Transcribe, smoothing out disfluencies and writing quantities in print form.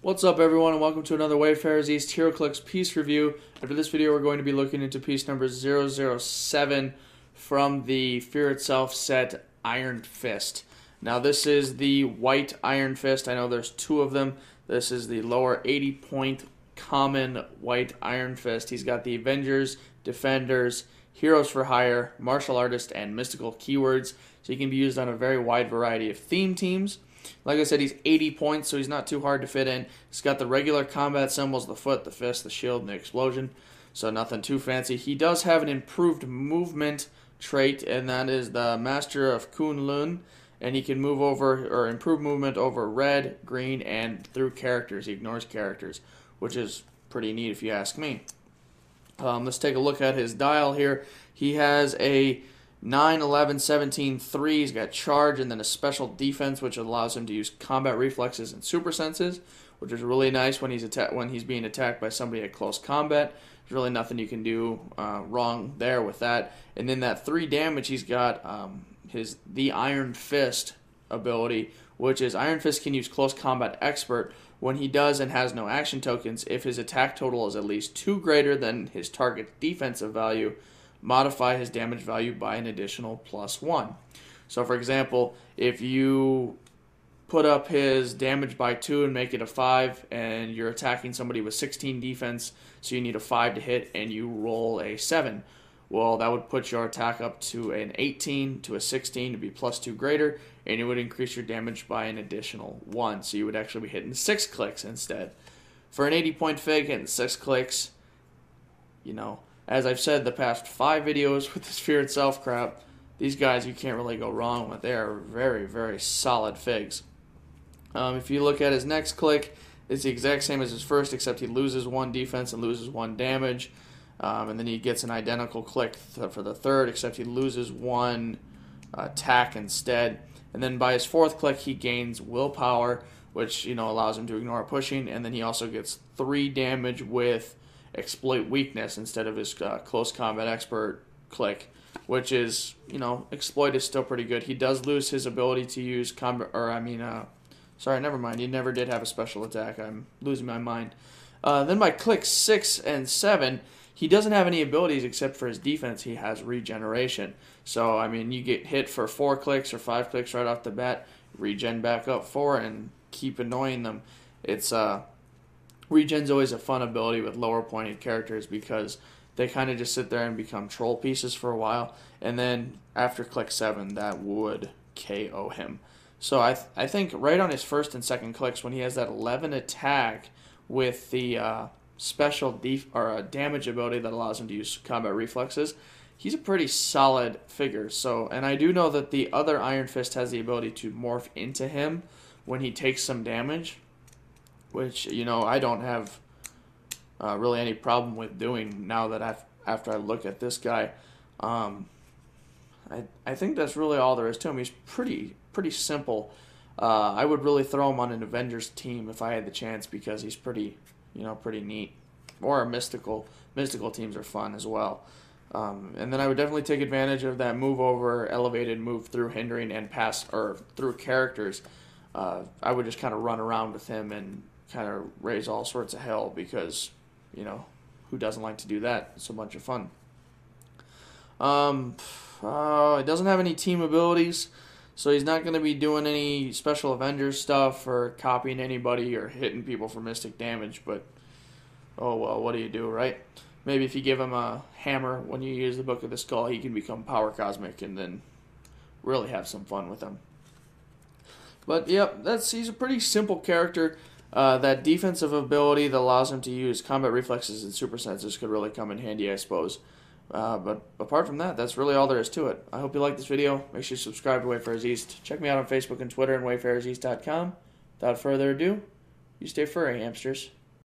What's up, everyone, and welcome to another Wayfarers East HeroClix piece review. After this video, we're going to be looking into piece number 007 from the Fear Itself set, Iron Fist. Now, this is the white Iron Fist. I know there's two of them. This is the lower 80-point common white Iron Fist. He's got the Avengers, Defenders, Heroes for Hire, Martial Artist, and Mystical keywords. So he can be used on a very wide variety of theme teams. Like I said, he's 80 points, so he's not too hard to fit in. He's got the regular combat symbols, the foot, the fist, the shield, and the explosion. So nothing too fancy. He does have an improved movement trait, and that is the Master of Kunlun. And he can move over, or improve movement over red, green, and through characters. He ignores characters, which is pretty neat if you ask me. Let's take a look at his dial here. He has a 9, 11, 17, 3. He's got charge and then a special defense, which allows him to use combat reflexes and super senses, which is really nice when he's being attacked by somebody at close combat. There's really nothing you can do wrong there with that. And then that 3 damage, he's got the Iron Fist ability, which is Iron Fist can use Close Combat Expert when he does and has no action tokens if his attack total is at least 2 greater than his target's defensive value. Modify his damage value by an additional +1. So, for example, if you put up his damage by 2 and make it a 5, and you're attacking somebody with 16 defense, so you need a 5 to hit, and you roll a 7, well, that would put your attack up to an 18 to a 16 to be +2 greater, and it would increase your damage by an additional 1. So you would actually be hitting 6 clicks instead. For an 80-point fig, hitting 6 clicks, you know, as I've said the past 5 videos with this Fear Itself crap, these guys you can't really go wrong with. They are very, very solid figs. If you look at his next click, it's the exact same as his first, except he loses 1 defense and loses 1 damage. And then he gets an identical click for the third, except he loses 1 attack instead. And then by his 4th click, he gains willpower, which allows him to ignore pushing. And then he also gets 3 damage with Exploit Weakness instead of his Close Combat Expert click, which is, Exploit is still pretty good. He does lose his ability to use sorry, never mind. He never did have a special attack. I'm losing my mind. Then by click 6 and 7, he doesn't have any abilities except for his defense. He has regeneration. So, you get hit for 4 clicks or 5 clicks right off the bat, regen back up 4, and keep annoying them. Regen's always a fun ability with lower pointed characters because they kind of just sit there and become troll pieces for a while, and then after click 7, that would KO him. So I think right on his 1st and 2nd clicks, when he has that 11 attack with the special damage ability that allows him to use combat reflexes, he's a pretty solid figure. So, and I do know that the other Iron Fist has the ability to morph into him when he takes some damage, which I don't have really any problem with doing now that after I look at this guy. I think that's really all there is to him. He's pretty simple. I would really throw him on an Avengers team if I had the chance because he's pretty neat. Or mystical teams are fun as well. And then I would definitely take advantage of that move over, elevated move through hindering and pass or through characters. I would just kind of run around with him and kind of raise all sorts of hell because, who doesn't like to do that? It's a bunch of fun. It doesn't have any team abilities, so he's not going to be doing any special Avengers stuff or copying anybody or hitting people for mystic damage, but oh well, what do you do, right? Maybe if you give him a hammer when you use the Book of the Skull, he can become Power Cosmic and then really have some fun with him. But yep, he's a pretty simple character. That defensive ability that allows him to use combat reflexes and super senses could really come in handy, I suppose. But apart from that, that's really all there is to it. I hope you liked this video. Make sure you subscribe to Wayfarers East. Check me out on Facebook and Twitter and wayfarerseast.com. Without further ado, you stay furry, hamsters.